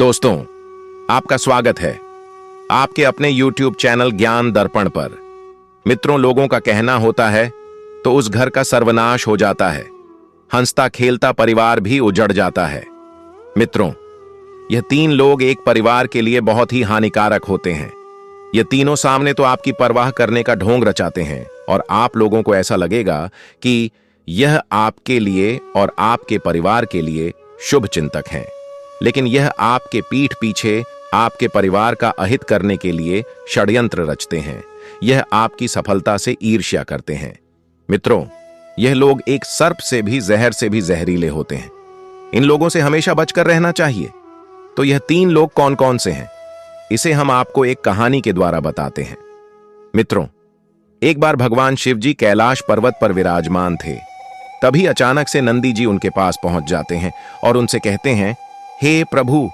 दोस्तों, आपका स्वागत है आपके अपने YouTube चैनल ज्ञान दर्पण पर। मित्रों, लोगों का कहना होता है तो उस घर का सर्वनाश हो जाता है, हंसता खेलता परिवार भी उजड़ जाता है। मित्रों, यह तीन लोग एक परिवार के लिए बहुत ही हानिकारक होते हैं। ये तीनों सामने तो आपकी परवाह करने का ढोंग रचाते हैं और आप लोगों को ऐसा लगेगा कि यह आपके लिए और आपके परिवार के लिए शुभ चिंतक हैं, लेकिन यह आपके पीठ पीछे आपके परिवार का अहित करने के लिए षड्यंत्र रचते हैं। यह आपकी सफलता से ईर्ष्या करते हैं। मित्रों, यह लोग एक सर्प से भी जहर से भी जहरीले होते हैं। इन लोगों से हमेशा बचकर रहना चाहिए। तो यह तीन लोग कौन कौन से हैं, इसे हम आपको एक कहानी के द्वारा बताते हैं। मित्रों, एक बार भगवान शिव जी कैलाश पर्वत पर विराजमान थे। तभी अचानक से नंदी जी उनके पास पहुंच जाते हैं और उनसे कहते हैं, हे प्रभु,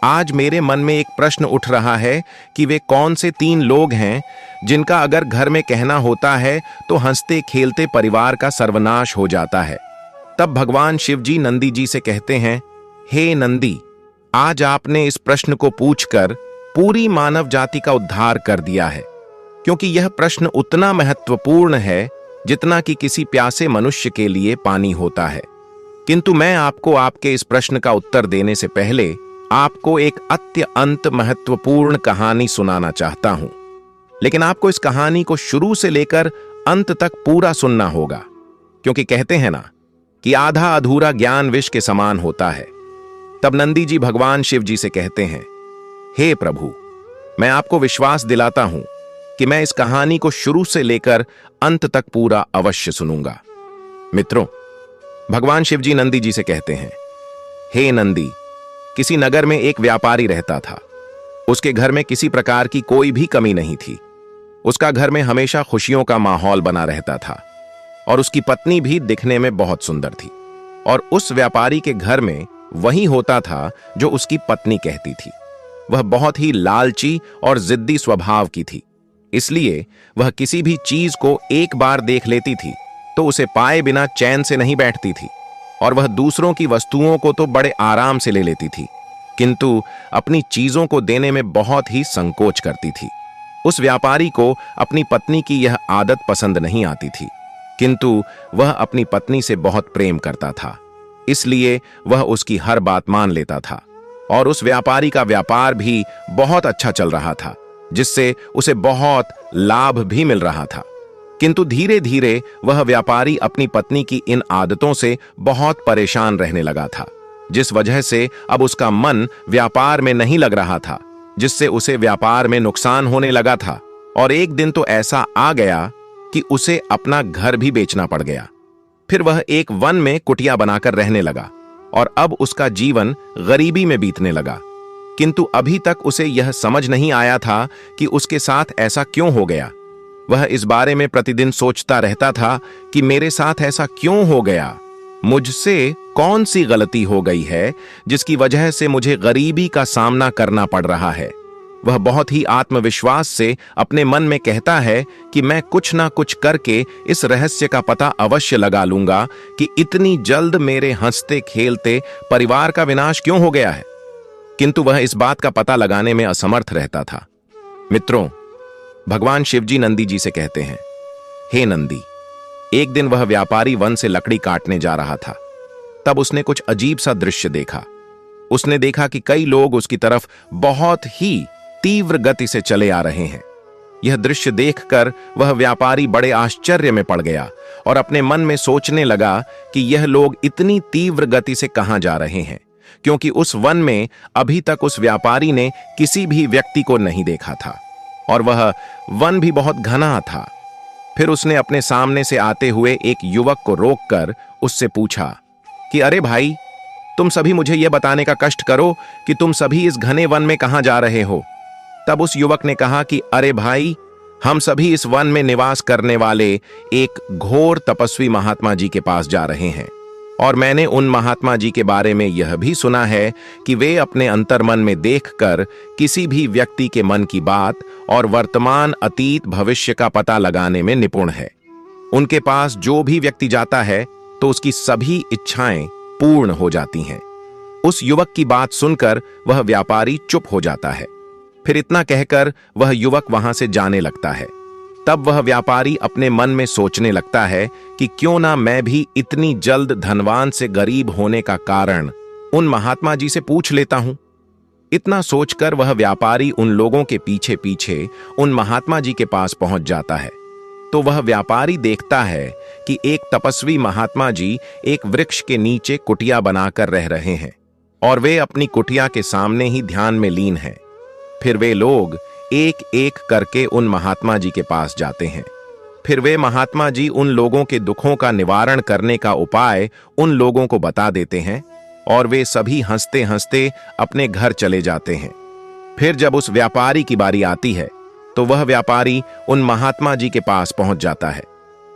आज मेरे मन में एक प्रश्न उठ रहा है कि वे कौन से तीन लोग हैं जिनका अगर घर में कहना होता है तो हंसते खेलते परिवार का सर्वनाश हो जाता है। तब भगवान शिव जी नंदी जी से कहते हैं, हे नंदी, आज आपने इस प्रश्न को पूछकर पूरी मानव जाति का उद्धार कर दिया है, क्योंकि यह प्रश्न उतना महत्वपूर्ण है जितना कि किसी प्यासे मनुष्य के लिए पानी होता है। किंतु मैं आपको आपके इस प्रश्न का उत्तर देने से पहले आपको एक अत्यंत महत्वपूर्ण कहानी सुनाना चाहता हूं। लेकिन आपको इस कहानी को शुरू से लेकर अंत तक पूरा सुनना होगा, क्योंकि कहते हैं ना कि आधा अधूरा ज्ञान विष के समान होता है। तब नंदी जी भगवान शिव जी से कहते हैं, हे प्रभु, मैं आपको विश्वास दिलाता हूं कि मैं इस कहानी को शुरू से लेकर अंत तक पूरा अवश्य सुनूंगा। मित्रों, भगवान शिव जी नंदी जी से कहते हैं, हे नंदी, किसी नगर में एक व्यापारी रहता था। उसके घर में किसी प्रकार की कोई भी कमी नहीं थी। उसका घर में हमेशा खुशियों का माहौल बना रहता था और उसकी पत्नी भी दिखने में बहुत सुंदर थी। और उस व्यापारी के घर में वही होता था जो उसकी पत्नी कहती थी। वह बहुत ही लालची और जिद्दी स्वभाव की थी, इसलिए वह किसी भी चीज को एक बार देख लेती थी तो उसे पाए बिना चैन से नहीं बैठती थी। और वह दूसरों की वस्तुओं को तो बड़े आराम से ले लेती थी, किंतु अपनी चीजों को देने में बहुत ही संकोच करती थी। उस व्यापारी को अपनी पत्नी की यह आदत पसंद नहीं आती थी, किंतु वह अपनी पत्नी से बहुत प्रेम करता था, इसलिए वह उसकी हर बात मान लेता था। और उस व्यापारी का व्यापार भी बहुत अच्छा चल रहा था, जिससे उसे बहुत लाभ भी मिल रहा था। किंतु धीरे धीरे वह व्यापारी अपनी पत्नी की इन आदतों से बहुत परेशान रहने लगा था, जिस वजह से अब उसका मन व्यापार में नहीं लग रहा था, जिससे उसे व्यापार में नुकसान होने लगा था। और एक दिन तो ऐसा आ गया कि उसे अपना घर भी बेचना पड़ गया। फिर वह एक वन में कुटिया बनाकर रहने लगा और अब उसका जीवन गरीबी में बीतने लगा। किंतु अभी तक उसे यह समझ नहीं आया था कि उसके साथ ऐसा क्यों हो गया। वह इस बारे में प्रतिदिन सोचता रहता था कि मेरे साथ ऐसा क्यों हो गया, मुझसे कौन सी गलती हो गई है जिसकी वजह से मुझे गरीबी का सामना करना पड़ रहा है। वह बहुत ही आत्मविश्वास से अपने मन में कहता है कि मैं कुछ ना कुछ करके इस रहस्य का पता अवश्य लगा लूंगा कि इतनी जल्द मेरे हंसते खेलते परिवार का विनाश क्यों हो गया है। किंतु वह इस बात का पता लगाने में असमर्थ रहता था। मित्रों, भगवान शिव जी नंदी जी से कहते हैं, हे नंदी, एक दिन वह व्यापारी वन से लकड़ी काटने जा रहा था। तब उसने कुछ अजीब सा दृश्य देखा। उसने देखा कि कई लोग उसकी तरफ बहुत ही तीव्र गति से चले आ रहे हैं। यह दृश्य देखकर वह व्यापारी बड़े आश्चर्य में पड़ गया और अपने मन में सोचने लगा कि यह लोग इतनी तीव्र गति से कहां जा रहे हैं, क्योंकि उस वन में अभी तक उस व्यापारी ने किसी भी व्यक्ति को नहीं देखा था और वह वन भी बहुत घना था। फिर उसने अपने सामने से आते हुए एक युवक को रोककर उससे पूछा कि अरे भाई, तुम सभी मुझे यह बताने का कष्ट करो कि तुम सभी इस घने वन में कहां जा रहे हो। तब उस युवक ने कहा कि अरे भाई, हम सभी इस वन में निवास करने वाले एक घोर तपस्वी महात्मा जी के पास जा रहे हैं और मैंने उन महात्मा जी के बारे में यह भी सुना है कि वे अपने अंतर्मन में देखकर किसी भी व्यक्ति के मन की बात और वर्तमान, अतीत, भविष्य का पता लगाने में निपुण है। उनके पास जो भी व्यक्ति जाता है तो उसकी सभी इच्छाएं पूर्ण हो जाती हैं। उस युवक की बात सुनकर वह व्यापारी चुप हो जाता है। फिर इतना कहकर वह युवक वहां से जाने लगता है। तब वह व्यापारी अपने मन में सोचने लगता है कि क्यों ना मैं भी इतनी जल्द धनवान से गरीब होने का कारण उन महात्मा जी से पूछ लेता हूं। इतना सोचकर वह व्यापारी उन लोगों के पीछे पीछे उन महात्मा जी के पास पहुंच जाता है। तो वह व्यापारी देखता है कि एक तपस्वी महात्मा जी एक वृक्ष के नीचे कुटिया बनाकर रह रहे हैं और वे अपनी कुटिया के सामने ही ध्यान में लीन हैं। फिर वे लोग एक एक करके उन महात्मा जी के पास जाते हैं। फिर वे महात्मा जी उन लोगों के दुखों का निवारण करने का उपाय उन लोगों को बता देते हैं और वे सभी हंसते हंसते अपने घर चले जाते हैं। फिर जब उस व्यापारी की बारी आती है तो वह व्यापारी उन महात्मा जी के पास पहुंच जाता है।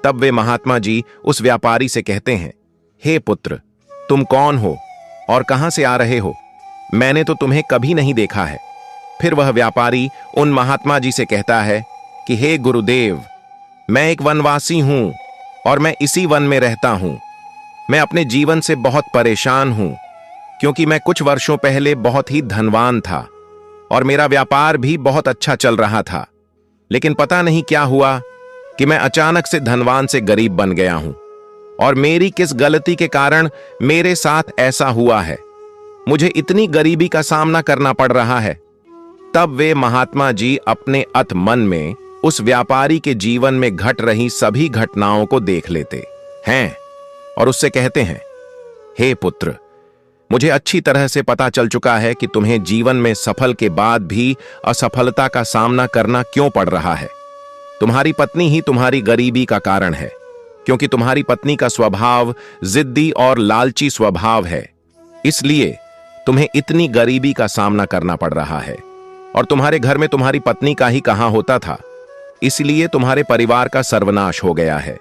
तब वे महात्मा जी उस व्यापारी से कहते हैं, हे पुत्र, तुम कौन हो और कहां से आ रहे हो? मैंने तो तुम्हें कभी नहीं देखा है। फिर वह व्यापारी उन महात्मा जी से कहता है कि हे गुरुदेव, मैं एक वनवासी हूं और मैं इसी वन में रहता हूं। मैं अपने जीवन से बहुत परेशान हूं क्योंकि मैं कुछ वर्षों पहले बहुत ही धनवान था और मेरा व्यापार भी बहुत अच्छा चल रहा था। लेकिन पता नहीं क्या हुआ कि मैं अचानक से धनवान से गरीब बन गया हूं और मेरी किस गलती के कारण मेरे साथ ऐसा हुआ है। मुझे इतनी गरीबी का सामना करना पड़ रहा है। तब वे महात्मा जी अपने अत मन में उस व्यापारी के जीवन में घट रही सभी घटनाओं को देख लेते हैं और उससे कहते हैं, हे पुत्र, मुझे अच्छी तरह से पता चल चुका है कि तुम्हें जीवन में सफल के बाद भी असफलता का सामना करना क्यों पड़ रहा है। तुम्हारी पत्नी ही तुम्हारी गरीबी का कारण है, क्योंकि तुम्हारी पत्नी का स्वभाव जिद्दी और लालची स्वभाव है। इसलिए तुम्हें इतनी गरीबी का सामना करना पड़ रहा है और तुम्हारे घर में तुम्हारी पत्नी का ही कहां होता था, इसलिए तुम्हारे परिवार का सर्वनाश हो गया है।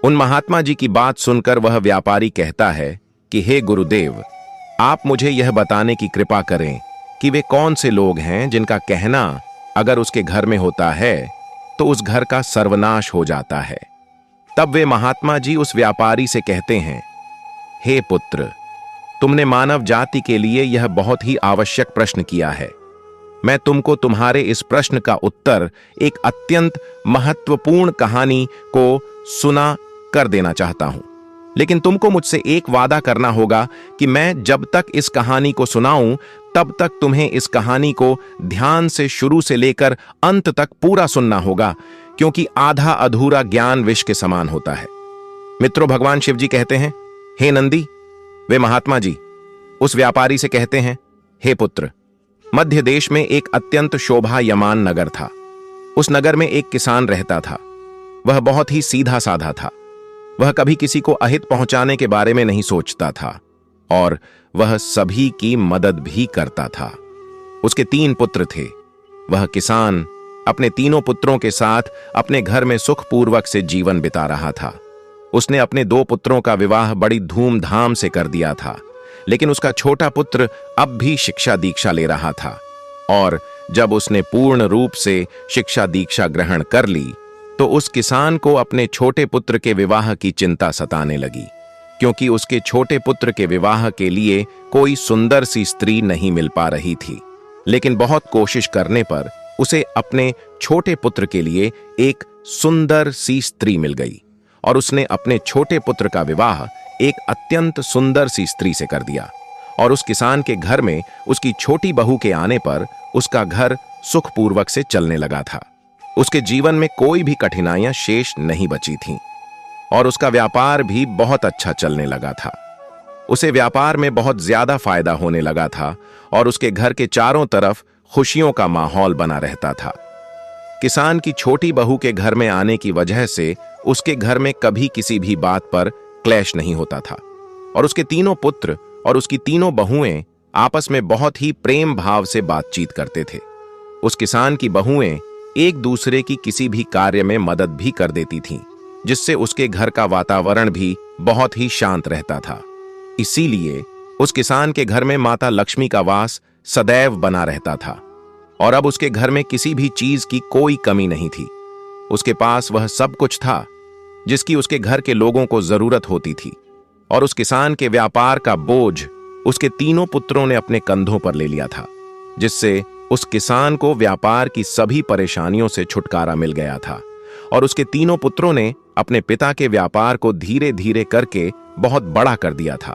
उन महात्मा जी की बात सुनकर वह व्यापारी कहता है कि हे गुरुदेव, आप मुझे यह बताने की कृपा करें कि वे कौन से लोग हैं जिनका कहना अगर उसके घर में होता है तो उस घर का सर्वनाश हो जाता है। तब वे महात्मा जी उस व्यापारी से कहते हैं, हे पुत्र, तुमने मानव जाति के लिए यह बहुत ही आवश्यक प्रश्न किया है। मैं तुमको तुम्हारे इस प्रश्न का उत्तर एक अत्यंत महत्वपूर्ण कहानी को सुना कर देना चाहता हूं। लेकिन तुमको मुझसे एक वादा करना होगा कि मैं जब तक इस कहानी को सुनाऊं तब तक तुम्हें इस कहानी को ध्यान से शुरू से लेकर अंत तक पूरा सुनना होगा, क्योंकि आधा अधूरा ज्ञान विष के समान होता है। मित्रों, भगवान शिव जी कहते हैं, हे नंदी, वे महात्मा जी उस व्यापारी से कहते हैं, हे पुत्र, मध्य देश में एक अत्यंत शोभायमान नगर था। उस नगर में एक किसान रहता था। वह बहुत ही सीधा साधा था। वह कभी किसी को अहित पहुंचाने के बारे में नहीं सोचता था और वह सभी की मदद भी करता था। उसके 3 पुत्र थे। वह किसान अपने तीनों पुत्रों के साथ अपने घर में सुखपूर्वक से जीवन बिता रहा था। उसने अपने 2 पुत्रों का विवाह बड़ी धूमधाम से कर दिया था, लेकिन उसका छोटा पुत्र अब भी शिक्षा दीक्षा ले रहा था और जब उसने पूर्ण रूप से शिक्षा दीक्षा ग्रहण कर ली तो उस किसान को अपने छोटे पुत्र के विवाह की चिंता सताने लगी, क्योंकि उसके छोटे पुत्र के विवाह के लिए कोई सुंदर सी स्त्री नहीं मिल पा रही थी। लेकिन बहुत कोशिश करने पर उसे अपने छोटे पुत्र के लिए एक सुंदर सी स्त्री मिल गई और उसने अपने छोटे पुत्र का विवाह एक अत्यंत सुंदर सी स्त्री से कर दिया और उस किसान के घर में उसकी छोटी बहू के आने पर उसका घर सुखपूर्वक से चलने लगा था। उसके जीवन में कोई भी कठिनाइयां शेष नहीं बची थीं और उसका व्यापार भी बहुत अच्छा चलने लगा था। उसे व्यापार में बहुत ज्यादा फायदा होने लगा था और उसके घर के चारों तरफ खुशियों का माहौल बना रहता था। किसान की छोटी बहू के घर में आने की वजह से उसके घर में कभी किसी भी बात पर क्लेश नहीं होता था और उसके तीनों पुत्र और उसकी तीनों बहुएं आपस में बहुत ही प्रेम भाव से बातचीत करते थे। उस किसान की बहुएं एक दूसरे की किसी भी कार्य में मदद भी कर देती थीं, जिससे उसके घर का वातावरण भी बहुत ही शांत रहता था। इसीलिए उस किसान के घर में माता लक्ष्मी का वास सदैव बना रहता था और अब उसके घर में किसी भी चीज की कोई कमी नहीं थी। उसके पास वह सब कुछ था जिसकी उसके घर के लोगों को जरूरत होती थी और उस किसान के व्यापार का बोझ उसके तीनों पुत्रों ने अपने कंधों पर ले लिया था, जिससे उस किसान को व्यापार की सभी परेशानियों से छुटकारा मिल गया था। और उसके तीनों पुत्रों ने अपने पिता के व्यापार को धीरे धीरे करके बहुत बड़ा कर दिया था।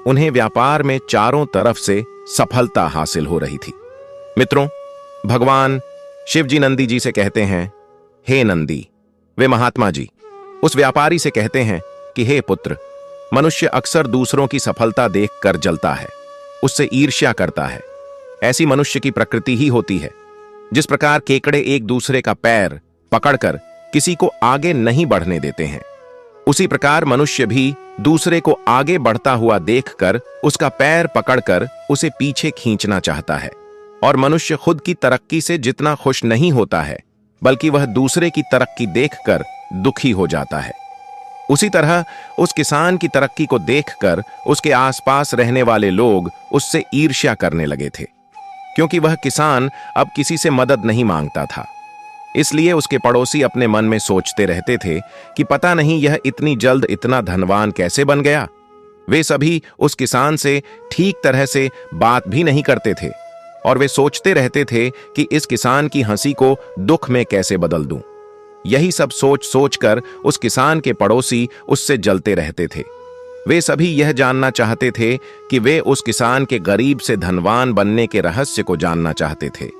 उन्हें व्यापार में चारों तरफ से सफलता हासिल हो रही थी। मित्रों, भगवान शिवजी नंदी जी से कहते हैं, हे नंदी। वे महात्मा जी उस व्यापारी से कहते हैं कि हे पुत्र, मनुष्य अक्सर दूसरों की सफलता देखकर जलता है, उससे ईर्ष्या करता है। ऐसी मनुष्य की प्रकृति ही होती है। जिस प्रकार केकड़े एक दूसरे का पैर पकड़कर किसी को आगे नहीं बढ़ने देते हैं, उसी प्रकार मनुष्य भी दूसरे को आगे बढ़ता हुआ देखकर उसका पैर पकड़कर उसे पीछे खींचना चाहता है। और मनुष्य खुद की तरक्की से जितना खुश नहीं होता है, बल्कि वह दूसरे की तरक्की देखकर दुखी हो जाता है। उसी तरह उस किसान की तरक्की को देखकर उसके आसपास रहने वाले लोग उससे ईर्ष्या करने लगे थे, क्योंकि वह किसान अब किसी से मदद नहीं मांगता था। इसलिए उसके पड़ोसी अपने मन में सोचते रहते थे कि पता नहीं यह इतनी जल्द इतना धनवान कैसे बन गया। वे सभी उस किसान से ठीक तरह से बात भी नहीं करते थे, और वे सोचते रहते थे कि इस किसान की हंसी को दुख में कैसे बदल दूं। यही सब सोच सोचकर उस किसान के पड़ोसी उससे जलते रहते थे। वे सभी यह जानना चाहते थे कि वे उस किसान के गरीब से धनवान बनने के रहस्य को जानना चाहते थे।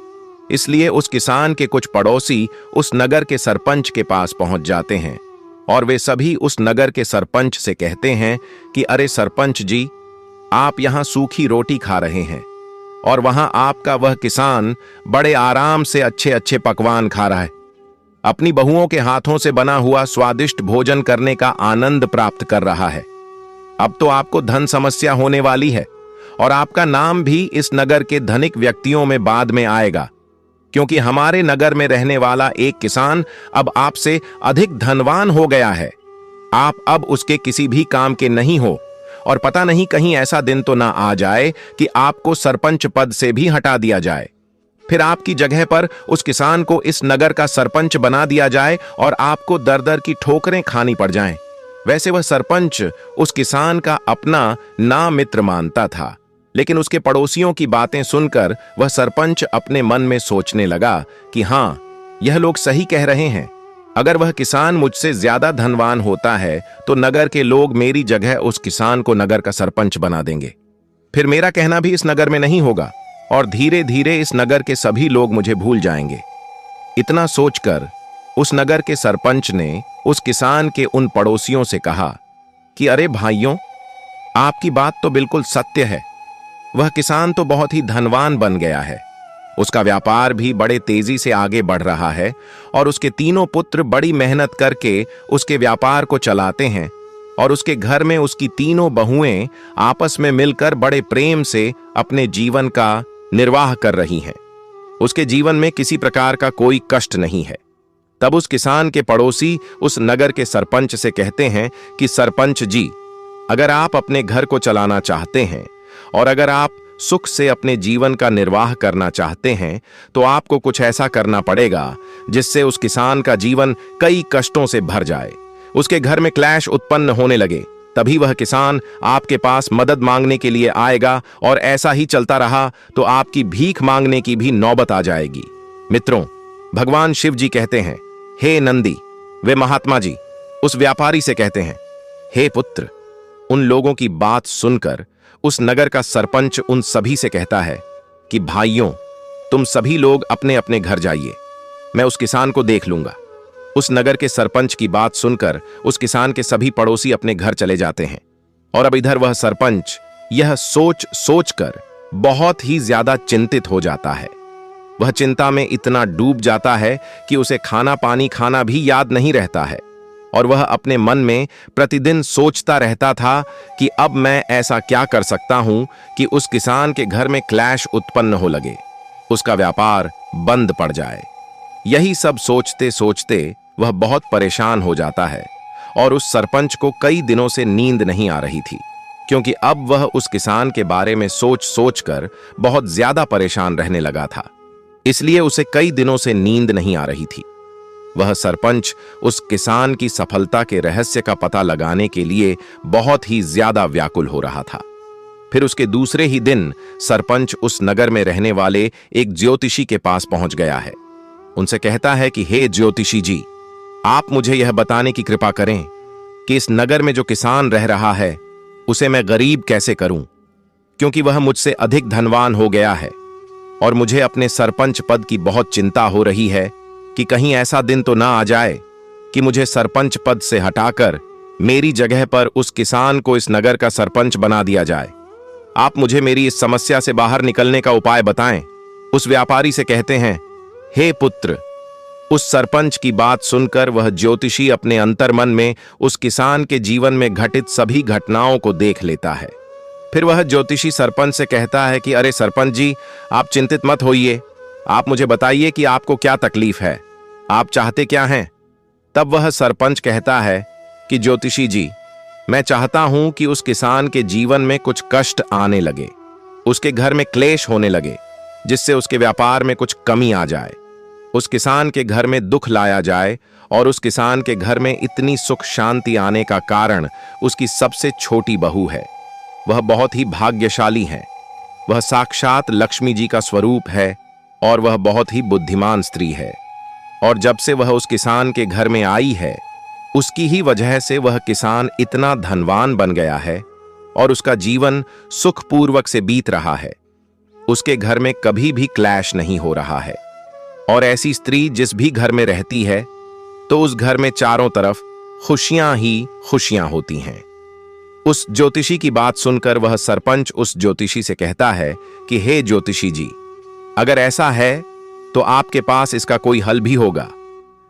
इसलिए उस किसान के कुछ पड़ोसी उस नगर के सरपंच के पास पहुंच जाते हैं, और वे सभी उस नगर के सरपंच से कहते हैं कि अरे सरपंच जी, आप यहां सूखी रोटी खा रहे हैं और वहां आपका वह किसान बड़े आराम से अच्छे अच्छे पकवान खा रहा है, अपनी बहुओं के हाथों से बना हुआ स्वादिष्ट भोजन करने का आनंद प्राप्त कर रहा है। अब तो आपको धन समस्या होने वाली है, और आपका नाम भी इस नगर के धनिक व्यक्तियों में बाद में आएगा, क्योंकि हमारे नगर में रहने वाला एक किसान अब आपसे अधिक धनवान हो गया है। आप अब उसके किसी भी काम के नहीं हो, और पता नहीं कहीं ऐसा दिन तो ना आ जाए कि आपको सरपंच पद से भी हटा दिया जाए। फिर आपकी जगह पर उस किसान को इस नगर का सरपंच बना दिया जाए और आपको दर दर की ठोकरें खानी पड़ जाएं। वैसे वह सरपंच उस किसान का अपना ना मित्र मानता था, लेकिन उसके पड़ोसियों की बातें सुनकर वह सरपंच अपने मन में सोचने लगा कि हां, यह लोग सही कह रहे हैं। अगर वह किसान मुझसे ज्यादा धनवान होता है तो नगर के लोग मेरी जगह उस किसान को नगर का सरपंच बना देंगे। फिर मेरा कहना भी इस नगर में नहीं होगा, और धीरे धीरे इस नगर के सभी लोग मुझे भूल जाएंगे। इतना सोचकर उस नगर के सरपंच ने उस किसान के उन पड़ोसियों से कहा कि अरे भाइयों, आपकी बात तो बिल्कुल सत्य है। वह किसान तो बहुत ही धनवान बन गया है, उसका व्यापार भी बड़े तेजी से आगे बढ़ रहा है, और उसके तीनों पुत्र बड़ी मेहनत करके उसके व्यापार को चलाते हैं, और उसके घर में उसकी तीनों बहुएं आपस में मिलकर बड़े प्रेम से अपने जीवन का निर्वाह कर रही हैं। उसके जीवन में किसी प्रकार का कोई कष्ट नहीं है। तब उस किसान के पड़ोसी उस नगर के सरपंच से कहते हैं कि सरपंच जी, अगर आप अपने घर को चलाना चाहते हैं और अगर आप सुख से अपने जीवन का निर्वाह करना चाहते हैं, तो आपको कुछ ऐसा करना पड़ेगा जिससे उस किसान का जीवन कई कष्टों से भर जाए, उसके घर में क्लेश उत्पन्न होने लगे। तभी वह किसान आपके पास मदद मांगने के लिए आएगा, और ऐसा ही चलता रहा तो आपकी भीख मांगने की भी नौबत आ जाएगी। मित्रों, भगवान शिव जी कहते हैं, हे नंदी। वे महात्मा जी उस व्यापारी से कहते हैं, हे पुत्र। उन लोगों की बात सुनकर उस नगर का सरपंच उन सभी से कहता है कि भाइयों, तुम सभी लोग अपने अपने घर जाइए, मैं उस किसान को देख लूंगा। उस नगर के सरपंच की बात सुनकर उस किसान के सभी पड़ोसी अपने घर चले जाते हैं, और अब इधर वह सरपंच यह सोच सोचकर बहुत ही ज्यादा चिंतित हो जाता है। वह चिंता में इतना डूब जाता है कि उसे खाना पानी खाना भी याद नहीं रहता है, और वह अपने मन में प्रतिदिन सोचता रहता था कि अब मैं ऐसा क्या कर सकता हूं कि उस किसान के घर में क्लैश उत्पन्न हो लगे, उसका व्यापार बंद पड़ जाए। यही सब सोचते सोचते वह बहुत परेशान हो जाता है, और उस सरपंच को कई दिनों से नींद नहीं आ रही थी, क्योंकि अब वह उस किसान के बारे में सोच सोचकर बहुत ज्यादा परेशान रहने लगा था। इसलिए उसे कई दिनों से नींद नहीं आ रही थी। वह सरपंच उस किसान की सफलता के रहस्य का पता लगाने के लिए बहुत ही ज्यादा व्याकुल हो रहा था। फिर उसके दूसरे ही दिन सरपंच उस नगर में रहने वाले एक ज्योतिषी के पास पहुंच गया है। उनसे कहता है कि हे ज्योतिषी जी, आप मुझे यह बताने की कृपा करें कि इस नगर में जो किसान रह रहा है उसे मैं गरीब कैसे करूं, क्योंकि वह मुझसे अधिक धनवान हो गया है और मुझे अपने सरपंच पद की बहुत चिंता हो रही है कि कहीं ऐसा दिन तो ना आ जाए कि मुझे सरपंच पद से हटाकर मेरी जगह पर उस किसान को इस नगर का सरपंच बना दिया जाए। आप मुझे मेरी इस समस्या से बाहर निकलने का उपाय बताएं। उस व्यापारी से कहते हैं, हे पुत्र। उस सरपंच की बात सुनकर वह ज्योतिषी अपने अंतर्मन में उस किसान के जीवन में घटित सभी घटनाओं को देख लेता है। फिर वह ज्योतिषी सरपंच से कहता है कि अरे सरपंच जी, आप चिंतित मत होइए, आप मुझे बताइए कि आपको क्या तकलीफ है, आप चाहते क्या हैं। तब वह सरपंच कहता है कि ज्योतिषी जी, मैं चाहता हूं कि उस किसान के जीवन में कुछ कष्ट आने लगे, उसके घर में क्लेश होने लगे, जिससे उसके व्यापार में कुछ कमी आ जाए, उस किसान के घर में दुख लाया जाए और उस किसान के घर में इतनी सुख शांति आने का कारण उसकी सबसे छोटी बहू है। वह बहुत ही भाग्यशाली है, वह साक्षात लक्ष्मी जी का स्वरूप है और वह बहुत ही बुद्धिमान स्त्री है। और जब से वह उस किसान के घर में आई है, उसकी ही वजह से वह किसान इतना धनवान बन गया है और उसका जीवन सुखपूर्वक से बीत रहा है। उसके घर में कभी भी क्लैश नहीं हो रहा है और ऐसी स्त्री जिस भी घर में रहती है तो उस घर में चारों तरफ खुशियां ही खुशियां होती हैं। उस ज्योतिषी की बात सुनकर वह सरपंच उस ज्योतिषी से कहता है कि हे ज्योतिषी जी, अगर ऐसा है तो आपके पास इसका कोई हल भी होगा,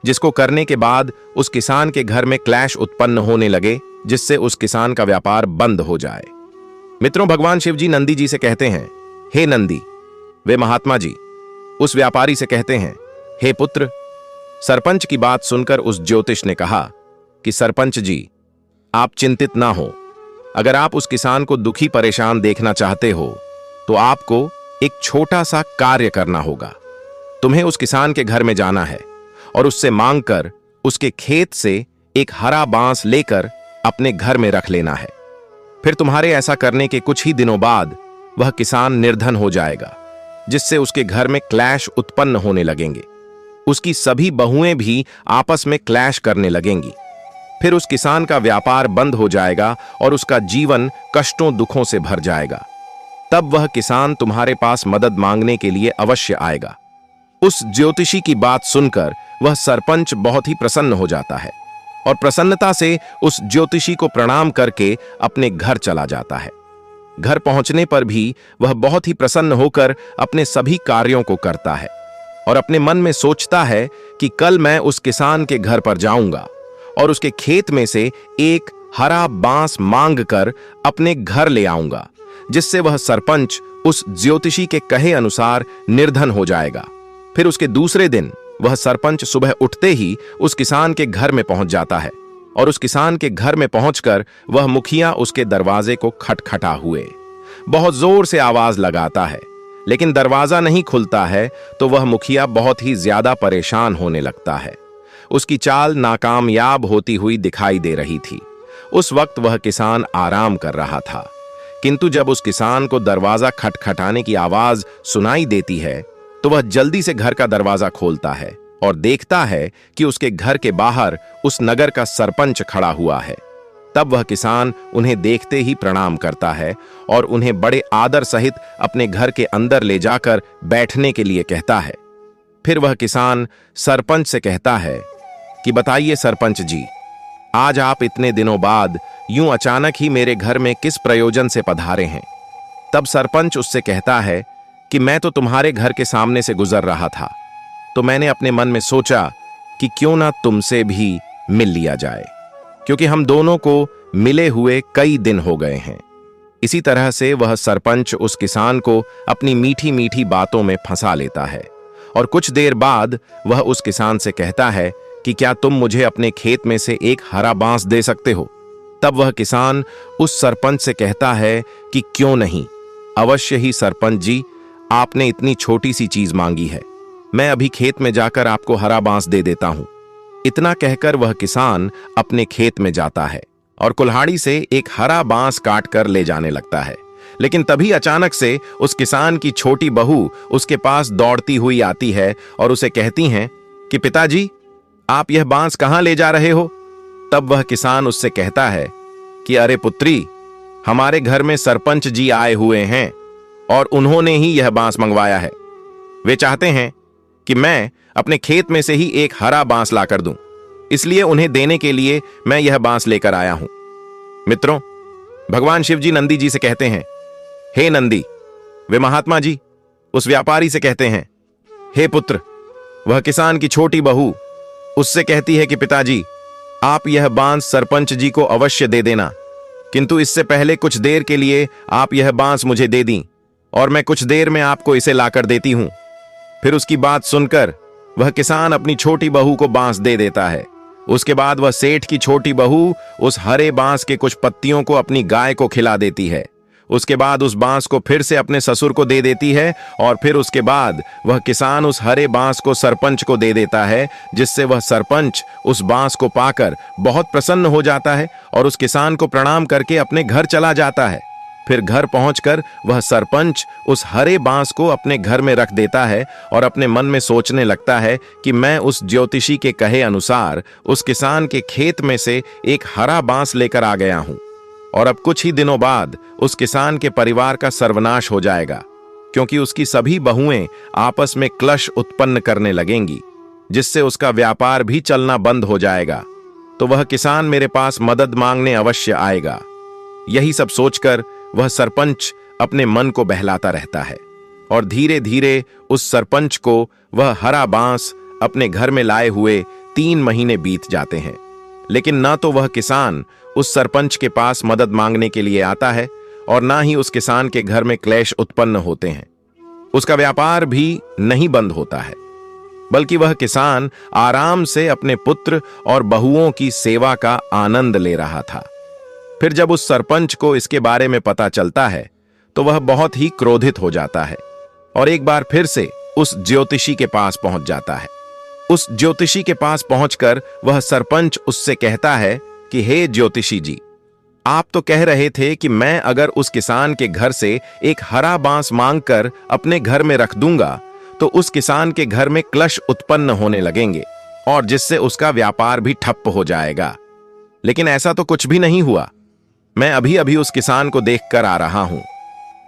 जिसको करने के बाद उस किसान के घर में क्लैश उत्पन्न होने लगे, जिससे उस किसान का व्यापार बंद हो जाए। मित्रों, भगवान शिव जी नंदी जी से कहते हैं, हे नंदी। वे महात्मा जी उस व्यापारी से कहते हैं, हे पुत्र। सरपंच की बात सुनकर उस ज्योतिष ने कहा कि सरपंच जी, आप चिंतित ना हो। अगर आप उस किसान को दुखी परेशान देखना चाहते हो तो आपको एक छोटा सा कार्य करना होगा। तुम्हें उस किसान के घर में जाना है और उससे मांगकर उसके खेत से एक हरा बांस लेकर अपने घर में रख लेना है। फिर तुम्हारे ऐसा करने के कुछ ही दिनों बाद वह किसान निर्धन हो जाएगा, जिससे उसके घर में क्लैश उत्पन्न होने लगेंगे। उसकी सभी बहुएं भी आपस में क्लैश करने लगेंगी। फिर उस किसान का व्यापार बंद हो जाएगा और उसका जीवन कष्टों दुखों से भर जाएगा। तब वह किसान तुम्हारे पास मदद मांगने के लिए अवश्य आएगा। उस ज्योतिषी की बात सुनकर वह सरपंच बहुत ही प्रसन्न हो जाता है और प्रसन्नता से उस ज्योतिषी को प्रणाम करके अपने घर चला जाता है। घर पहुंचने पर भी वह बहुत ही प्रसन्न होकर अपने सभी कार्यों को करता है और अपने मन में सोचता है कि कल मैं उस किसान के घर पर जाऊंगा और उसके खेत में से एक हरा बांस मांग कर अपने घर ले आऊंगा, जिससे वह सरपंच उस ज्योतिषी के कहे अनुसार निर्धन हो जाएगा। फिर उसके दूसरे दिन वह सरपंच सुबह उठते ही उस किसान के घर में पहुंच जाता है और उस किसान के घर में पहुंचकर वह मुखिया उसके दरवाजे को खटखटा हुए बहुत जोर से आवाज लगाता है, लेकिन दरवाजा नहीं खुलता है तो वह मुखिया बहुत ही ज्यादा परेशान होने लगता है। उसकी चाल नाकामयाब होती हुई दिखाई दे रही थी। उस वक्त वह किसान आराम कर रहा था, किंतु जब उस किसान को दरवाजा खटखटाने की आवाज सुनाई देती है तो वह जल्दी से घर का दरवाजा खोलता है और देखता है कि उसके घर के बाहर उस नगर का सरपंच खड़ा हुआ है। तब वह किसान उन्हें देखते ही प्रणाम करता है और उन्हें बड़े आदर सहित अपने घर के अंदर ले जाकर बैठने के लिए कहता है। फिर वह किसान सरपंच से कहता है कि बताइए सरपंच जी, आज आप इतने दिनों बाद यूं अचानक ही मेरे घर में किस प्रयोजन से पधारे हैं। तब सरपंच उससे कहता है कि मैं तो तुम्हारे घर के सामने से गुजर रहा था, तो मैंने अपने मन में सोचा कि क्यों ना तुमसे भी मिल लिया जाए, क्योंकि हम दोनों को मिले हुए कई दिन हो गए हैं। इसी तरह से वह सरपंच उस किसान को अपनी मीठी मीठी बातों में फंसा लेता है और कुछ देर बाद वह उस किसान से कहता है कि क्या तुम मुझे अपने खेत में से एक हरा बांस दे सकते हो। तब वह किसान उस सरपंच से कहता है कि क्यों नहीं, अवश्य ही सरपंच जी, आपने इतनी छोटी सी चीज मांगी है, मैं अभी खेत में जाकर आपको हरा बांस दे देता हूं। इतना कहकर वह किसान अपने खेत में जाता है और कुल्हाड़ी से एक हरा बांस काट कर ले जाने लगता है, लेकिन तभी अचानक से उस किसान की छोटी बहू उसके पास दौड़ती हुई आती है और उसे कहती हैं कि पिताजी, आप यह बांस कहां ले जा रहे हो? तब वह किसान उससे कहता है कि अरे पुत्री, हमारे घर में सरपंच जी आए हुए हैं और उन्होंने ही यह बांस मंगवाया है। वे चाहते हैं कि मैं अपने खेत में से ही एक हरा बांस लाकर दूं, इसलिए उन्हें देने के लिए मैं यह बांस लेकर आया हूं। मित्रों, भगवान शिव जी नंदी जी से कहते हैं, हे नंदी। वे महात्मा जी उस व्यापारी से कहते हैं, हे पुत्र। वह किसान की छोटी बहू उससे कहती है कि पिताजी, आप यह बांस सरपंच जी को अवश्य दे देना, किंतु इससे पहले कुछ देर के लिए आप यह बांस मुझे दे दी और मैं कुछ देर में आपको इसे लाकर देती हूं। फिर उसकी बात सुनकर वह किसान अपनी छोटी बहू को बांस दे देता है। उसके बाद वह सेठ की छोटी बहू उस हरे बांस के कुछ पत्तियों को अपनी गाय को खिला देती है। उसके बाद उस बांस को फिर से अपने ससुर को दे देती है और फिर उसके बाद वह किसान उस हरे बांस को सरपंच को दे देता है, जिससे वह सरपंच उस बांस को पाकर बहुत प्रसन्न हो जाता है और उस किसान को प्रणाम करके अपने घर चला जाता है। फिर घर पहुंचकर वह सरपंच उस हरे बांस को अपने घर में रख देता है और अपने मन में सोचने लगता है कि मैं उस ज्योतिषी के कहे अनुसार उस किसान के खेत में से एक हरा बांस लेकर आ गया हूं और अब कुछ ही दिनों बाद उस किसान के परिवार का सर्वनाश हो जाएगा, क्योंकि उसकी सभी बहुएं आपस में क्लश उत्पन्न करने लगेंगी, जिससे उसका व्यापार भी चलना बंद हो जाएगा। तो वह किसान मेरे पास मदद मांगने अवश्य आएगा। यही सब सोचकर वह सरपंच अपने मन को बहलाता रहता है और धीरे धीरे उस सरपंच को वह हरा बांस अपने घर में लाए हुए 3 महीने बीत जाते हैं, लेकिन न तो वह किसान उस सरपंच के पास मदद मांगने के लिए आता है और ना ही उस किसान के घर में क्लेश उत्पन्न होते हैं। उसका व्यापार भी नहीं बंद होता है, बल्कि वह किसान आराम से अपने पुत्र और बहुओं की सेवा का आनंद ले रहा था। फिर जब उस सरपंच को इसके बारे में पता चलता है तो वह बहुत ही क्रोधित हो जाता है और एक बार फिर से उस ज्योतिषी के पास पहुंच जाता है। उस ज्योतिषी के पास पहुंचकर वह सरपंच उससे कहता है कि हे ज्योतिषी जी, आप तो कह रहे थे कि मैं अगर उस किसान के घर से एक हरा बांस मांगकर अपने घर में रख दूंगा तो उस किसान के घर में क्लश उत्पन्न होने लगेंगे और जिससे उसका व्यापार भी ठप्प हो जाएगा। लेकिन ऐसा तो कुछ भी नहीं हुआ। मैं अभी अभी उस किसान को देखकर आ रहा हूं।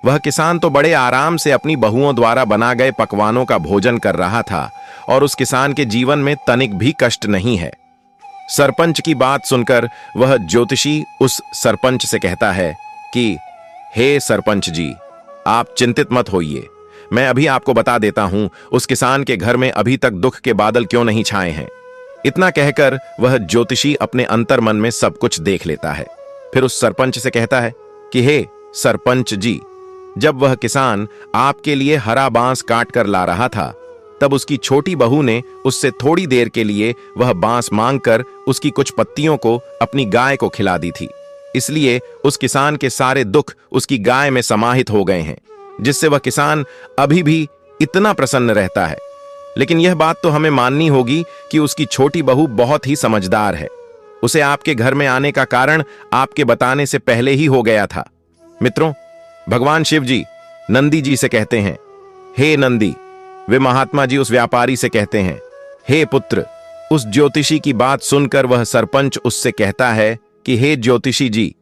वह किसान तो बड़े आराम से अपनी बहुओं द्वारा बना गए पकवानों का भोजन कर रहा था और उस किसान के जीवन में तनिक भी कष्ट नहीं है। सरपंच की बात सुनकर वह ज्योतिषी उस सरपंच से कहता है कि हे सरपंच जी, आप चिंतित मत होइए। मैं अभी आपको बता देता हूं उस किसान के घर में अभी तक दुख के बादल क्यों नहीं छाए हैं। इतना कहकर वह ज्योतिषी अपने अंतर्मन में सब कुछ देख लेता है। फिर उस सरपंच से कहता है कि हे सरपंच जी, जब वह किसान आपके लिए हरा बांस काट कर ला रहा था तब उसकी छोटी बहू ने उससे थोड़ी देर के लिए वह बांस मांगकर उसकी कुछ पत्तियों को अपनी गाय को खिला दी थी। इसलिए उस किसान के सारे दुख उसकी गाय में समाहित हो गए हैं, जिससे वह किसान अभी भी इतना प्रसन्न रहता है। लेकिन यह बात तो हमें माननी होगी कि उसकी छोटी बहू बहुत ही समझदार है। उसे आपके घर में आने का कारण आपके बताने से पहले ही हो गया था। मित्रों, भगवान शिव जी नंदी जी से कहते हैं, हे नंदी। वे महात्मा जी उस व्यापारी से कहते हैं, हे पुत्र। उस ज्योतिषी की बात सुनकर वह सरपंच उससे कहता है कि हे ज्योतिषी जी,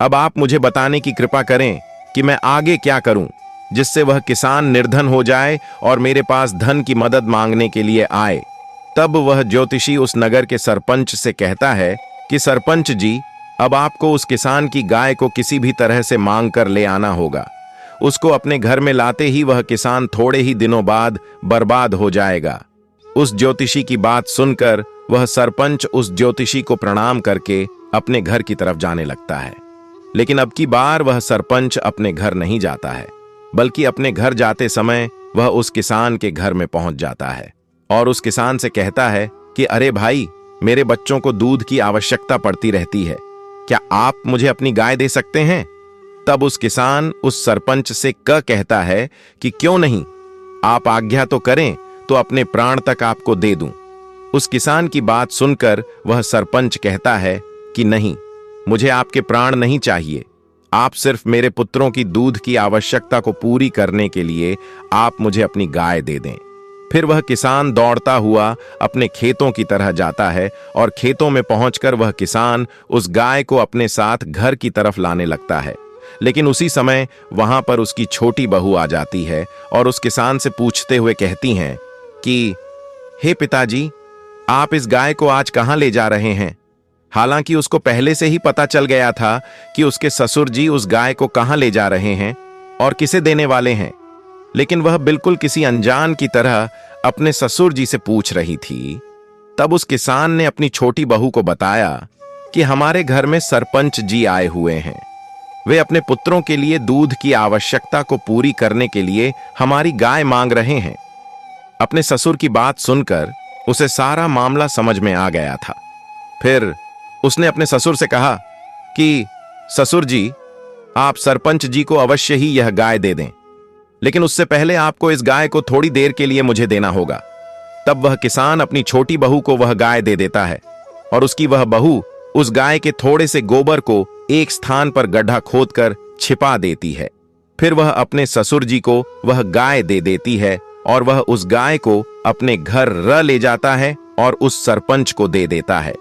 अब आप मुझे बताने की कृपा करें कि मैं आगे क्या करूं जिससे वह किसान निर्धन हो जाए और मेरे पास धन की मदद मांगने के लिए आए। तब वह ज्योतिषी उस नगर के सरपंच से कहता है कि सरपंच जी, अब आपको उस किसान की गाय को किसी भी तरह से मांग कर ले आना होगा। उसको अपने घर में लाते ही वह किसान थोड़े ही दिनों बाद बर्बाद हो जाएगा। उस ज्योतिषी की बात सुनकर वह सरपंच उस ज्योतिषी को प्रणाम करके अपने घर की तरफ जाने लगता है। लेकिन अब की बार वह सरपंच अपने घर नहीं जाता है, बल्कि अपने घर जाते समय वह उस किसान के घर में पहुंच जाता है और उस किसान से कहता है कि अरे भाई, मेरे बच्चों को दूध की आवश्यकता पड़ती रहती है, क्या आप मुझे अपनी गाय दे सकते हैं? तब उस किसान उस सरपंच से कहता है कि क्यों नहीं, आप आज्ञा तो करें तो अपने प्राण तक आपको दे दूं। उस किसान की बात सुनकर वह सरपंच कहता है कि नहीं, मुझे आपके प्राण नहीं चाहिए, आप सिर्फ मेरे पुत्रों की दूध की आवश्यकता को पूरी करने के लिए आप मुझे अपनी गाय दे दें। फिर वह किसान दौड़ता हुआ अपने खेतों की तरह जाता है और खेतों में पहुंचकर वह किसान उस गाय को अपने साथ घर की तरफ लाने लगता है। लेकिन उसी समय वहां पर उसकी छोटी बहू आ जाती है और उस किसान से पूछते हुए कहती हैं कि हे पिताजी, आप इस गाय को आज कहां ले जा रहे हैं? हालांकि उसको पहले से ही पता चल गया था कि उसके ससुर जी उस गाय को कहां ले जा रहे हैं और किसे देने वाले हैं, लेकिन वह बिल्कुल किसी अनजान की तरह अपने ससुर जी से पूछ रही थी। तब उस किसान ने अपनी छोटी बहू को बताया कि हमारे घर में सरपंच जी आए हुए हैं। वे अपने पुत्रों के लिए दूध की आवश्यकता को पूरी करने के लिए हमारी गाय मांग रहे हैं। अपने ससुर की बात सुनकर उसे सारा मामला समझ में आ गया था। फिर उसने अपने ससुर से कहा कि ससुर जी, आप सरपंच जी को अवश्य ही यह गाय दे दें, लेकिन उससे पहले आपको इस गाय को थोड़ी देर के लिए मुझे देना होगा। तब वह किसान अपनी छोटी बहू को वह गाय दे देता है और उसकी वह बहू उस गाय के थोड़े से गोबर को एक स्थान पर गड्ढा खोदकर छिपा देती है। फिर वह अपने ससुर जी को वह गाय दे देती है और वह उस गाय को अपने घर ले जाता है और उस सरपंच को दे देता है।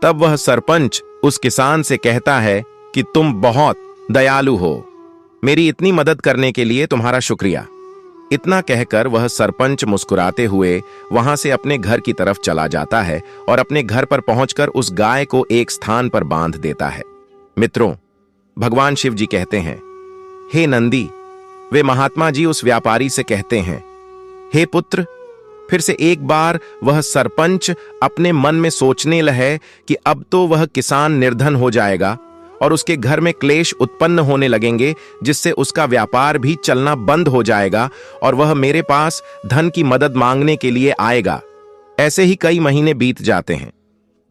तब वह सरपंच उस किसान से कहता है कि तुम बहुत दयालु हो, मेरी इतनी मदद करने के लिए तुम्हारा शुक्रिया। इतना कहकर वह सरपंच मुस्कुराते हुए वहां से अपने घर की तरफ चला जाता है और अपने घर पर पहुंचकर उस गाय को एक स्थान पर बांध देता है। मित्रों, भगवान शिव जी कहते हैं, हे नंदी, वे महात्मा जी उस व्यापारी से कहते हैं, हे पुत्र। फिर से एक बार वह सरपंच अपने मन में सोचने लगे कि अब तो वह किसान निर्धन हो जाएगा और उसके घर में क्लेश उत्पन्न होने लगेंगे, जिससे उसका व्यापार भी चलना बंद हो जाएगा और वह मेरे पास धन की मदद मांगने के लिए आएगा। ऐसे ही कई महीने बीत जाते हैं,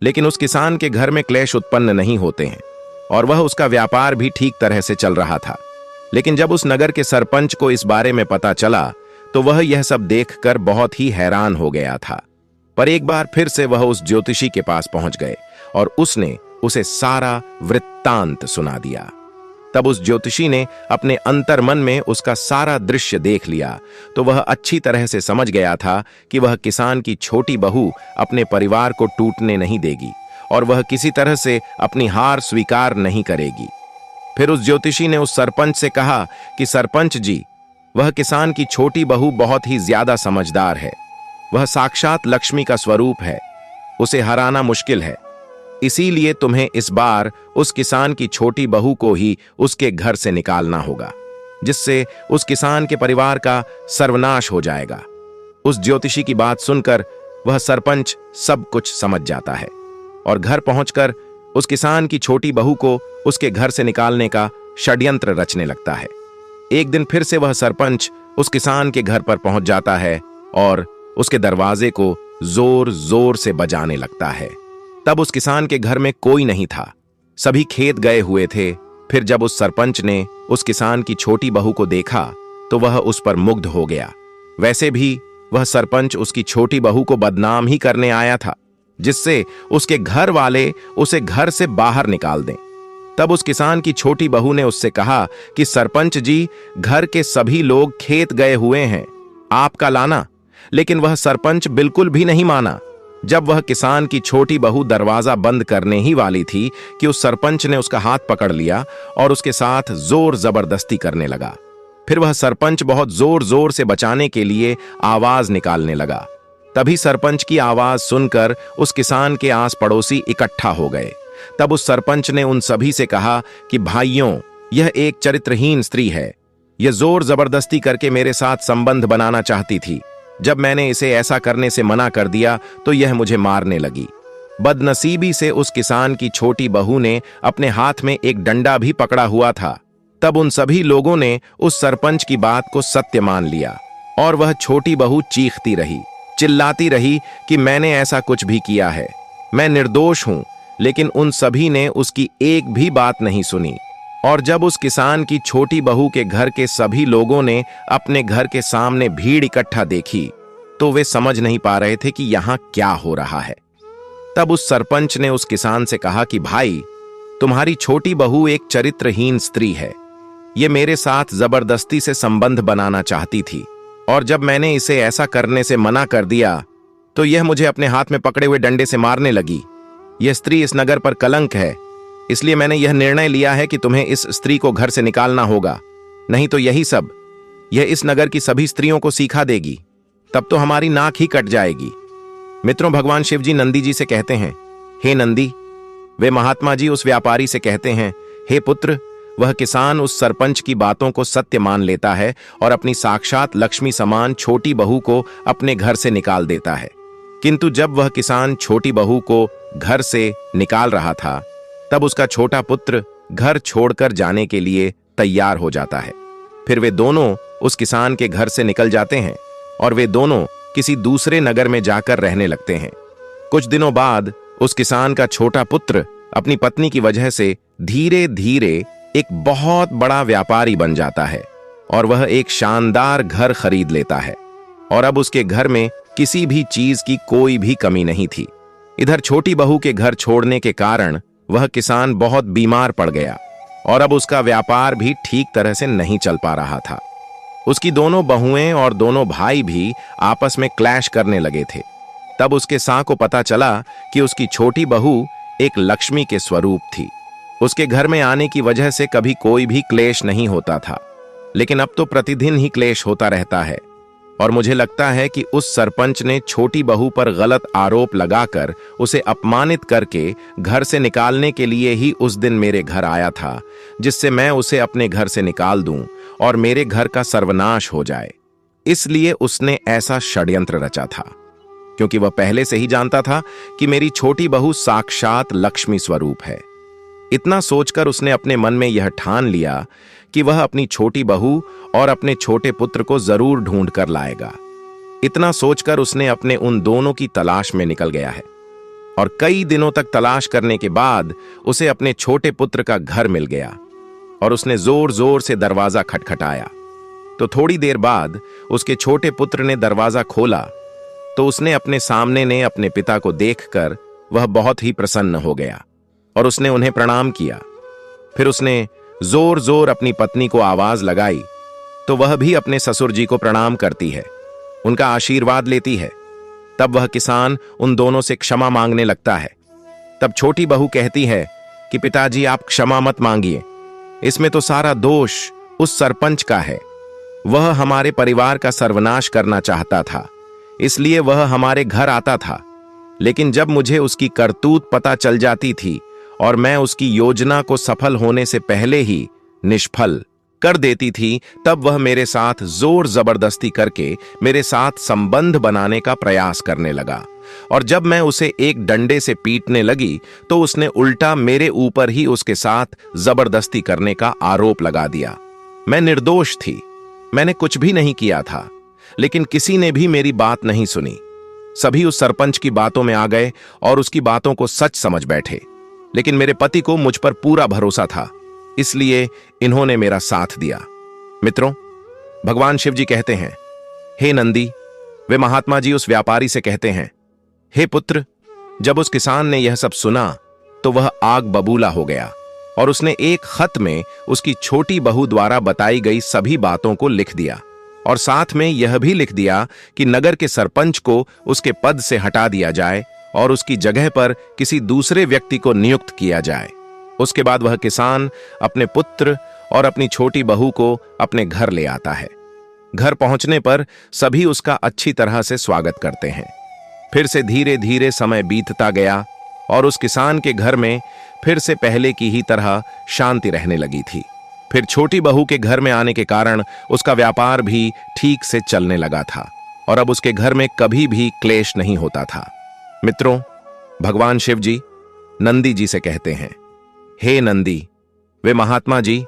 लेकिन उस किसान के घर में क्लेश उत्पन्न नहीं होते हैं और वह उसका व्यापार भी ठीक तरह से चल रहा था। लेकिन जब उस नगर के सरपंच को इस बारे में पता चला तो वह यह सब देखकर बहुत ही हैरान हो गया था। पर एक बार फिर से वह उस ज्योतिषी के पास पहुंच गए और उसने उसे सारा वृत्तांत सुना दिया। तब उस ज्योतिषी ने अपने अंतर्मन में उसका सारा दृश्य देख लिया तो वह अच्छी तरह से समझ गया था कि वह किसान की छोटी बहू अपने परिवार को टूटने नहीं देगी और वह किसी तरह से अपनी हार स्वीकार नहीं करेगी। फिर उस ज्योतिषी ने उस सरपंच से कहा कि सरपंच जी, वह किसान की छोटी बहू बहुत ही ज्यादा समझदार है। वह साक्षात लक्ष्मी का स्वरूप है, उसे हराना मुश्किल है। इसीलिए तुम्हें इस बार उस किसान की छोटी बहू को ही उसके घर से निकालना होगा, जिससे उस किसान के परिवार का सर्वनाश हो जाएगा। उस ज्योतिषी की बात सुनकर वह सरपंच सब कुछ समझ जाता है और घर पहुंचकर उस किसान की छोटी बहू को उसके घर से निकालने का षड्यंत्र रचने लगता है। एक दिन फिर से वह सरपंच उस किसान के घर पर पहुंच जाता है और उसके दरवाजे को जोर जोर से बजाने लगता है। तब उस किसान के घर में कोई नहीं था, सभी खेत गए हुए थे। फिर जब उस सरपंच ने उस किसान की छोटी बहू को देखा तो वह उस पर मुग्ध हो गया। वैसे भी वह सरपंच उसकी छोटी बहू को बदनाम ही करने आया था, जिससे उसके घर वाले उसे घर से बाहर निकाल दें। तब उस किसान की छोटी बहू ने उससे कहा कि सरपंच जी, घर के सभी लोग खेत गए हुए हैं, आपका लाना। लेकिन वह सरपंच बिल्कुल भी नहीं माना। जब वह किसान की छोटी बहू दरवाजा बंद करने ही वाली थी कि उस सरपंच ने उसका हाथ पकड़ लिया और उसके साथ जोर जबरदस्ती करने लगा। फिर वह सरपंच बहुत जोर जोर से बचाने के लिए आवाज निकालने लगा। तभी सरपंच की आवाज सुनकर उस किसान के आस पड़ोसी इकट्ठा हो गए। तब उस सरपंच ने उन सभी से कहा कि भाइयों, यह एक चरित्रहीन स्त्री है। यह जोर जबरदस्ती करके मेरे साथ संबंध बनाना चाहती थी। जब मैंने इसे ऐसा करने से मना कर दिया तो यह मुझे मारने लगी। बदनसीबी से उस किसान की छोटी बहू ने अपने हाथ में एक डंडा भी पकड़ा हुआ था। तब उन सभी लोगों ने उस सरपंच की बात को सत्य मान लिया और वह छोटी बहू चीखती रही, चिल्लाती रही कि मैंने ऐसा कुछ भी किया है, मैं निर्दोष हूं। लेकिन उन सभी ने उसकी एक भी बात नहीं सुनी। और जब उस किसान की छोटी बहू के घर के सभी लोगों ने अपने घर के सामने भीड़ इकट्ठा देखी तो वे समझ नहीं पा रहे थे कि यहां क्या हो रहा है। तब उस सरपंच ने उस किसान से कहा कि भाई, तुम्हारी छोटी बहू एक चरित्रहीन स्त्री है। ये मेरे साथ जबरदस्ती से संबंध बनाना चाहती थी, और जब मैंने इसे ऐसा करने से मना कर दिया तो यह मुझे अपने हाथ में पकड़े हुए डंडे से मारने लगी। यह स्त्री इस नगर पर कलंक है, इसलिए मैंने यह निर्णय लिया है कि तुम्हें इस स्त्री को घर से निकालना होगा, नहीं तो यही सब यह इस नगर की सभी स्त्रियों को सिखा देगी, तब तो हमारी नाक ही कट जाएगी। मित्रों, भगवान शिव जी नंदी जी से कहते हैं, हे नंदी। वे महात्मा जी उस व्यापारी से कहते हैं, हे पुत्र, वह किसान उस सरपंच की बातों को सत्य मान लेता है और अपनी साक्षात लक्ष्मी समान छोटी बहू को अपने घर से निकाल देता है। किंतु जब वह किसान छोटी बहू को घर से निकाल रहा था, तब उसका छोटा पुत्र घर छोड़कर जाने के लिए तैयार हो जाता है। फिर वे दोनों उस किसान के घर से निकल जाते हैं और वे दोनों किसी दूसरे नगर में जाकर रहने लगते हैं। कुछ दिनों बाद उस किसान का छोटा पुत्र अपनी पत्नी की वजह से धीरे धीरे एक बहुत बड़ा व्यापारी बन जाता है और वह एक शानदार घर खरीद लेता है, और अब उसके घर में किसी भी चीज की कोई भी कमी नहीं थी। इधर छोटी बहू के घर छोड़ने के कारण वह किसान बहुत बीमार पड़ गया और अब उसका व्यापार भी ठीक तरह से नहीं चल पा रहा था। उसकी दोनों बहुएं और दोनों भाई भी आपस में क्लैश करने लगे थे। तब उसके सां को पता चला कि उसकी छोटी बहू एक लक्ष्मी के स्वरूप थी। उसके घर में आने की वजह से कभी कोई भी क्लेश नहीं होता था, लेकिन अब तो प्रतिदिन ही क्लेश होता रहता है। और मुझे लगता है कि उस सरपंच ने छोटी बहू पर गलत आरोप लगाकर उसे अपमानित करके घर से निकालने के लिए ही उस दिन मेरे घर आया था, जिससे मैं उसे अपने घर से निकाल दूं और मेरे घर का सर्वनाश हो जाए। इसलिए उसने ऐसा षड्यंत्र रचा था, क्योंकि वह पहले से ही जानता था कि मेरी छोटी बहू साक्षात लक्ष्मी स्वरूप है। इतना सोचकर उसने अपने मन में यह ठान लिया कि वह अपनी छोटी बहू और अपने छोटे पुत्र को जरूर ढूंढ कर लाएगा। इतना सोचकर उसने अपने उन दोनों की तलाश में निकल गया है, और कई दिनों तक तलाश करने के बाद उसे अपने छोटे पुत्र का घर मिल गया और उसने जोर जोर से दरवाजा खटखटाया। तो थोड़ी देर बाद उसके छोटे पुत्र ने दरवाजा खोला तो उसने अपने सामने ने अपने पिता को देखकर वह बहुत ही प्रसन्न हो गया और उसने उन्हें प्रणाम किया। फिर उसने जोर जोर अपनी पत्नी को आवाज लगाई तो वह भी अपने ससुर जी को प्रणाम करती है, उनका आशीर्वाद लेती है। तब वह किसान उन दोनों से क्षमा मांगने लगता है। तब छोटी बहू कहती है कि पिताजी आप क्षमा मत मांगिए, इसमें तो सारा दोष उस सरपंच का है। वह हमारे परिवार का सर्वनाश करना चाहता था, इसलिए वह हमारे घर आता था, लेकिन जब मुझे उसकी करतूत पता चल जाती थी और मैं उसकी योजना को सफल होने से पहले ही निष्फल कर देती थी, तब वह मेरे साथ जोर जबरदस्ती करके मेरे साथ संबंध बनाने का प्रयास करने लगा। और जब मैं उसे एक डंडे से पीटने लगी तो उसने उल्टा मेरे ऊपर ही उसके साथ जबरदस्ती करने का आरोप लगा दिया। मैं निर्दोष थी, मैंने कुछ भी नहीं किया था, लेकिन किसी ने भी मेरी बात नहीं सुनी। सभी उस सरपंच की बातों में आ गए और उसकी बातों को सच समझ बैठे, लेकिन मेरे पति को मुझ पर पूरा भरोसा था, इसलिए इन्होंने मेरा साथ दिया। मित्रों, भगवान शिव जी कहते हैं, हे नंदी। वे महात्मा जी उस व्यापारी से कहते हैं, हे पुत्र, जब उस किसान ने यह सब सुना तो वह आग बबूला हो गया और उसने एक खत में उसकी छोटी बहू द्वारा बताई गई सभी बातों को लिख दिया और साथ में यह भी लिख दिया कि नगर के सरपंच को उसके पद से हटा दिया जाए और उसकी जगह पर किसी दूसरे व्यक्ति को नियुक्त किया जाए। उसके बाद वह किसान अपने पुत्र और अपनी छोटी बहू को अपने घर ले आता है। घर पहुंचने पर सभी उसका अच्छी तरह से स्वागत करते हैं। फिर से धीरे धीरे समय बीतता गया और उस किसान के घर में फिर से पहले की ही तरह शांति रहने लगी थी। फिर छोटी बहू के घर में आने के कारण उसका व्यापार भी ठीक से चलने लगा था और अब उसके घर में कभी भी क्लेश नहीं होता था। मित्रों, भगवान शिव जी नंदी जी से कहते हैं, हे नंदी। वे महात्मा जी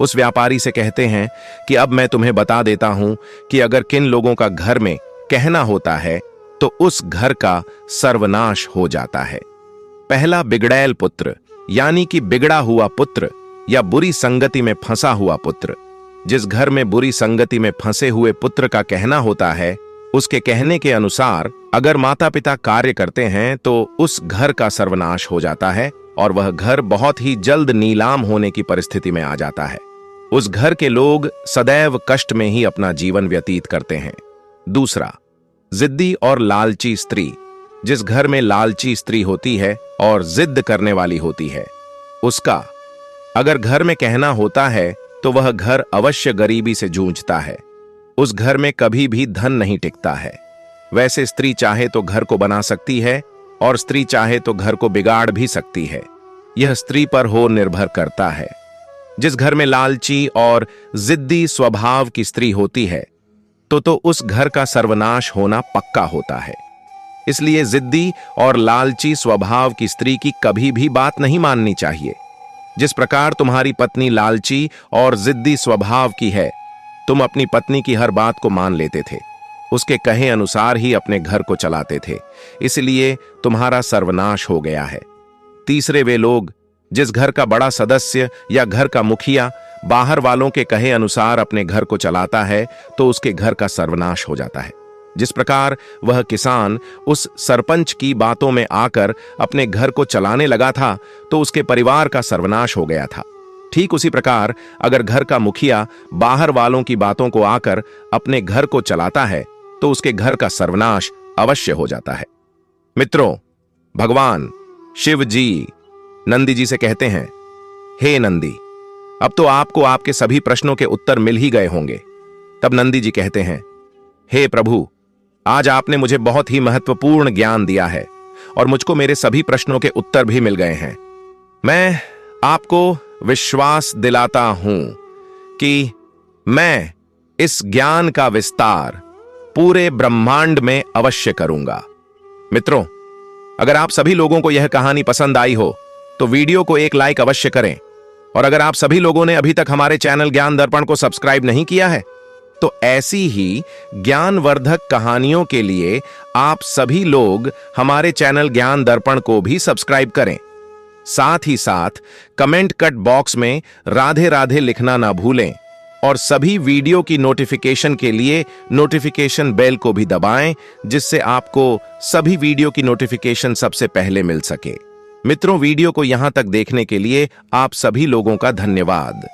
उस व्यापारी से कहते हैं कि अब मैं तुम्हें बता देता हूं कि अगर किन लोगों का घर में कहना होता है तो उस घर का सर्वनाश हो जाता है। पहला, बिगड़ैल पुत्र, यानी कि बिगड़ा हुआ पुत्र या बुरी संगति में फंसा हुआ पुत्र। जिस घर में बुरी संगति में फंसे हुए पुत्र का कहना होता है, उसके कहने के अनुसार अगर माता पिता कार्य करते हैं तो उस घर का सर्वनाश हो जाता है और वह घर बहुत ही जल्द नीलाम होने की परिस्थिति में आ जाता है। उस घर के लोग सदैव कष्ट में ही अपना जीवन व्यतीत करते हैं। दूसरा, जिद्दी और लालची स्त्री। जिस घर में लालची स्त्री होती है और जिद करने वाली होती है, उसका अगर घर में कहना होता है तो वह घर अवश्य गरीबी से जूझता है। उस घर में कभी भी धन नहीं टिकता है। वैसे स्त्री चाहे तो घर को बना सकती है और स्त्री चाहे तो घर को बिगाड़ भी सकती है। यह स्त्री पर हो निर्भर करता है। जिस घर में लालची और जिद्दी स्वभाव की स्त्री होती है तो उस घर का सर्वनाश होना पक्का होता है। इसलिए जिद्दी और लालची स्वभाव की स्त्री की कभी भी बात नहीं माननी चाहिए। जिस प्रकार तुम्हारी पत्नी लालची और जिद्दी स्वभाव की है, तुम अपनी पत्नी की हर बात को मान लेते थे, उसके कहे अनुसार ही अपने घर को चलाते थे, इसलिए तुम्हारा सर्वनाश हो गया है। तीसरे, वे लोग जिस घर का बड़ा सदस्य या घर का मुखिया बाहर वालों के कहे अनुसार अपने घर को चलाता है तो उसके घर का सर्वनाश हो जाता है। जिस प्रकार वह किसान उस सरपंच की बातों में आकर अपने घर को चलाने लगा था तो उसके परिवार का सर्वनाश हो गया था। ठीक उसी प्रकार अगर घर का मुखिया बाहर वालों की बातों को आकर अपने घर को चलाता है तो उसके घर का सर्वनाश अवश्य हो जाता है। मित्रों, भगवान शिव जी नंदी जी से कहते हैं, हे नंदी, अब तो आपको आपके सभी प्रश्नों के उत्तर मिल ही गए होंगे। तब नंदी जी कहते हैं, हे प्रभु, आज आपने मुझे बहुत ही महत्वपूर्ण ज्ञान दिया है और मुझको मेरे सभी प्रश्नों के उत्तर भी मिल गए हैं। मैं आपको विश्वास दिलाता हूं कि मैं इस ज्ञान का विस्तार पूरे ब्रह्मांड में अवश्य करूंगा। मित्रों, अगर आप सभी लोगों को यह कहानी पसंद आई हो तो वीडियो को एक लाइक अवश्य करें, और अगर आप सभी लोगों ने अभी तक हमारे चैनल ज्ञान दर्पण को सब्सक्राइब नहीं किया है तो ऐसी ही ज्ञानवर्धक कहानियों के लिए आप सभी लोग हमारे चैनल ज्ञान दर्पण को भी सब्सक्राइब करें। साथ ही साथ कमेंट कट बॉक्स में राधे राधे लिखना ना भूलें और सभी वीडियो की नोटिफिकेशन के लिए नोटिफिकेशन बेल को भी दबाएं, जिससे आपको सभी वीडियो की नोटिफिकेशन सबसे पहले मिल सके। मित्रों, वीडियो को यहां तक देखने के लिए आप सभी लोगों का धन्यवाद।